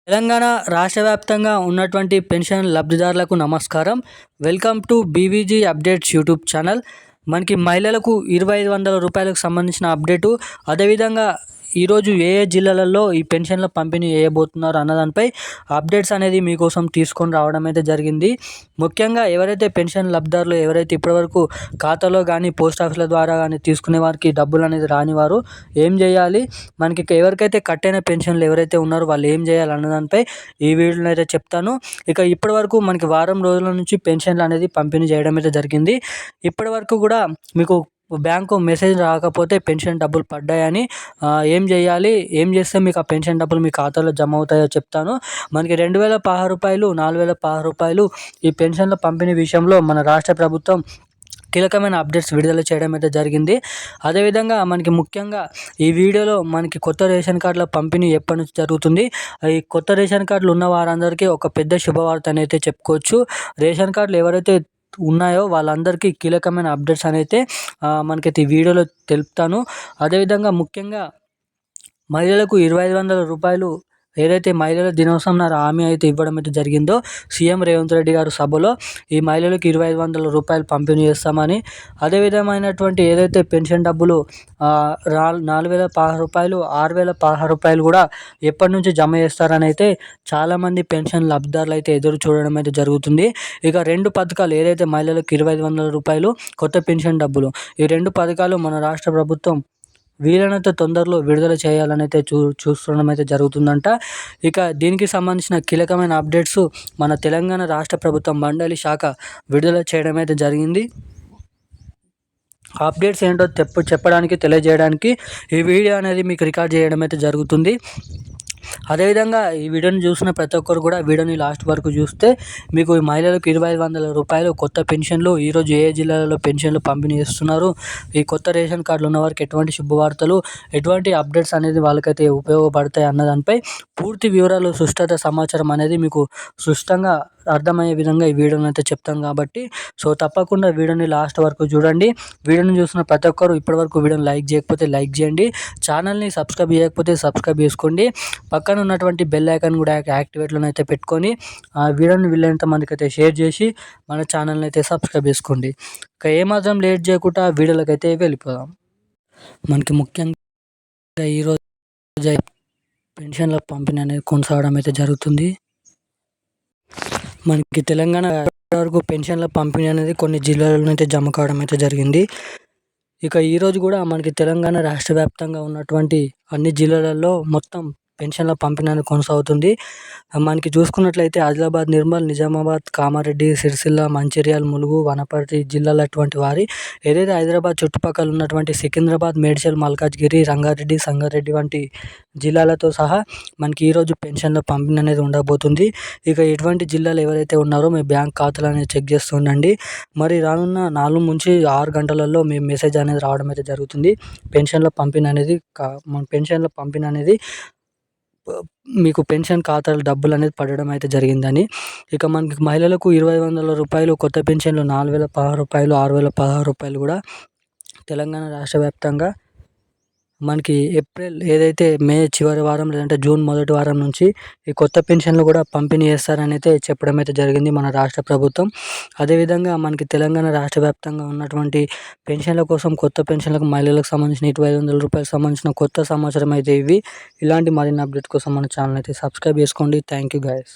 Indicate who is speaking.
Speaker 1: తెలంగాణ రాష్ట్ర వ్యాప్తంగా ఉన్నటువంటి పెన్షన్ లబ్ధిదారులకు నమస్కారం. Welcome to BVG updates YouTube channel. మనకి మహిళలకు 2500 రూపాయలకు సంబంధించిన అప్డేటు, అదేవిధంగా ఈరోజు ఏ ఏ జిల్లాలలో ఈ పెన్షన్ల పంపిణీ చేయబోతున్నారు అన్నదానిపై అప్డేట్స్ అనేది మీకోసం తీసుకొని రావడం అయితే జరిగింది. ముఖ్యంగా ఎవరైతే పెన్షన్ లబ్ధిదారులు ఎవరైతే ఇప్పటివరకు ఖాతాలో కానీ పోస్ట్ ఆఫీసుల ద్వారా కానీ తీసుకునే వారికి డబ్బులు అనేది రానివారు ఏం చేయాలి, మనకి ఎవరికైతే కట్టైన పెన్షన్లు ఎవరైతే ఉన్నారో వాళ్ళు ఏం చేయాలి అన్నదానిపై ఈ వీడియోలో అయితే చెప్తాను. ఇక ఇప్పటివరకు మనకి వారం రోజుల నుంచి పెన్షన్లు అనేది పంపిణీ చేయడం అయితే జరిగింది. ఇప్పటివరకు కూడా మీకు బ్యాంకు మెసేజ్ రాకపోతే పెన్షన్ డబ్బులు పడ్డాయని ఏం చేయాలి, ఏం చేస్తే మీకు ఆ పెన్షన్ డబ్బులు మీ ఖాతాలో జమ అవుతాయో చెప్తాను. మనకి 2016 రూపాయలు, 4016 రూపాయలు ఈ పెన్షన్ల పంపిణీ విషయంలో మన రాష్ట్ర ప్రభుత్వం కీలకమైన అప్డేట్స్ విడుదల చేయడం అయితే జరిగింది. అదేవిధంగా మనకి ముఖ్యంగా ఈ వీడియోలో మనకి కొత్త రేషన్ కార్డుల పంపిణీ ఎప్పటి నుంచి జరుగుతుంది, ఈ కొత్త రేషన్ కార్డులు ఉన్న వారందరికీ ఒక పెద్ద శుభవార్త అని అయితే చెప్పుకోవచ్చు. రేషన్ కార్డులు ఎవరైతే ఉన్నాయో వాళ్ళందరికీ కీలకమైన అప్డేట్స్ అయితే మనకైతే ఈ వీడియోలో తెలుపుతాను. అదేవిధంగా ముఖ్యంగా మహిళలకు 2500 రూపాయలు ఏదైతే మహిళల దినోత్సవం నాడు హామీ అయితే ఇవ్వడం అయితే జరిగిందో సీఎం రేవంత్ రెడ్డి గారు సభలో ఈ మహిళలకు 2500 రూపాయలు పంపిణీ చేస్తామని, అదే విధమైనటువంటి ఏదైతే పెన్షన్ డబ్బులు 4016 రూపాయలు, 6016 రూపాయలు కూడా ఎప్పటి నుంచి జమ చేస్తారని అయితే చాలామంది పెన్షన్ లబ్ధిదారులు అయితే ఎదురు చూడడం అయితే జరుగుతుంది. ఇక 2 పథకాలు ఏదైతే మహిళలకు 2500 రూపాయలు, కొత్త పెన్షన్ డబ్బులు, ఈ 2 పథకాలు మన రాష్ట్ర ప్రభుత్వం వీలైనంత తొందరలో విడుదల చేయాలని అయితే చూస్తుండడం అయితే జరుగుతుందంట. ఇక దీనికి సంబంధించిన కీలకమైన అప్డేట్స్ మన తెలంగాణ రాష్ట్ర ప్రభుత్వం మండలి శాఖ విడుదల చేయడం అయితే జరిగింది. అప్డేట్స్ ఏంటో చెప్పడానికి తెలియజేయడానికి ఈ వీడియో అనేది మీకు రికార్డ్ చేయడం అయితే జరుగుతుంది. అదేవిధంగా ఈ వీడియోని చూసిన ప్రతి ఒక్కరు కూడా వీడియోని లాస్ట్ వరకు చూస్తే మీకు ఈ మహిళలకు 2500 రూపాయలు కొత్త పెన్షన్లు, ఈరోజు ఏ జిల్లాలలో పెన్షన్లు పంపిణీ చేస్తున్నారు, ఈ కొత్త రేషన్ కార్డులు ఉన్న వారికి ఎటువంటి శుభవార్తలు, ఎటువంటి అప్డేట్స్ అనేది వాళ్ళకైతే ఉపయోగపడతాయి అన్నదానిపై పూర్తి వివరాలు, సుష్ఠత సమాచారం అనేది మీకు స్పష్టంగా అర్థమయ్యే విధంగా ఈ వీడియోని అయితే చెప్తాను కాబట్టి తప్పకుండా వీడియోని లాస్ట్ వరకు చూడండి. వీడియోని చూసిన ప్రతి ఒక్కరు ఇప్పటివరకు వీడియోని లైక్ చేయకపోతే లైక్ చేయండి, ఛానల్ని సబ్స్క్రైబ్ చేయకపోతే సబ్స్క్రైబ్ చేసుకోండి, పక్కన ఉన్నటువంటి బెల్ ఐకాన్ కూడా యాక్టివేట్లో అయితే పెట్టుకొని ఆ వీడియోని వీళ్ళంత మందికి అయితే షేర్ చేసి మన ఛానల్ని అయితే సబ్స్క్రైబ్ చేసుకోండి. ఇక ఏమాత్రం లేట్ చేయకుండా వీడియోలోకి అయితే వెళ్ళిపోదాం. మనకి ముఖ్యంగా ఈరోజు పెన్షన్ల పంపిణీ అనేది కొనసాగడం అయితే జరుగుతుంది. మనకి తెలంగాణ వరకు పెన్షన్ల పంపిణీ అనేది కొన్ని జిల్లాలలో అయితే జమ కావడం అయితే జరిగింది. ఇక ఈరోజు కూడా మనకి తెలంగాణ రాష్ట్ర వ్యాప్తంగా ఉన్నటువంటి అన్ని జిల్లాలలో మొత్తం పెన్షన్ల పంపిణీ అనేది కొనసాగుతుంది. మనకి చూసుకున్నట్లయితే ఆదిలాబాద్, నిర్మల్, నిజామాబాద్, కామారెడ్డి, సిరిసిల్ల, మంచిర్యాల, ములుగు, వనపర్తి జిల్లాల అటువంటి వారి ఏదైతే హైదరాబాద్ చుట్టుపక్కల ఉన్నటువంటి సికింద్రాబాద్, మేడ్చల్, మల్కాజ్గిరి, రంగారెడ్డి, సంగారెడ్డి వంటి జిల్లాలతో సహా మనకి ఈరోజు పెన్షన్ల పంపిణీ అనేది ఉండబోతుంది. ఇక ఎటువంటి జిల్లాలు ఎవరైతే ఉన్నారో మీ బ్యాంక్ ఖాతాలు అనేది చెక్ చేస్తూ ఉండండి. మరి రానున్న 4 నుంచి 6 గంటలలో మీ మెసేజ్ అనేది రావడం అయితే జరుగుతుంది. పెన్షన్ల పంపిణీ అనేది మీకు పెన్షన్ ఖాతాలో డబ్బులు అనేది పడడం అయితే జరిగిందని. ఇక మనకి మహిళలకు 2500 రూపాయలు కొత్త పెన్షన్లు, 4016 రూపాయలు, 6016 రూపాయలు కూడా తెలంగాణ రాష్ట్ర వ్యాప్తంగా మనకి ఏప్రిల్ ఏదైతే మే చివరి వారం లేదంటే జూన్ మొదటి వారం నుంచి ఈ కొత్త పెన్షన్లు కూడా పంపిణీ చేస్తారని అయితే చెప్పడం అయితే జరిగింది మన రాష్ట్ర ప్రభుత్వం. అదేవిధంగా మనకి తెలంగాణ రాష్ట్ర వ్యాప్తంగా ఉన్నటువంటి పెన్షన్ల కోసం, కొత్త పెన్షన్లకు మహిళలకు సంబంధించిన 2500 రూపాయలకు సంబంధించిన కొత్త సమాచారం అయితే ఇవి. ఇలాంటి మరిన్ని అప్డేట్ కోసం మన ఛానల్ అయితే సబ్స్క్రైబ్ చేసుకోండి. Thank you guys.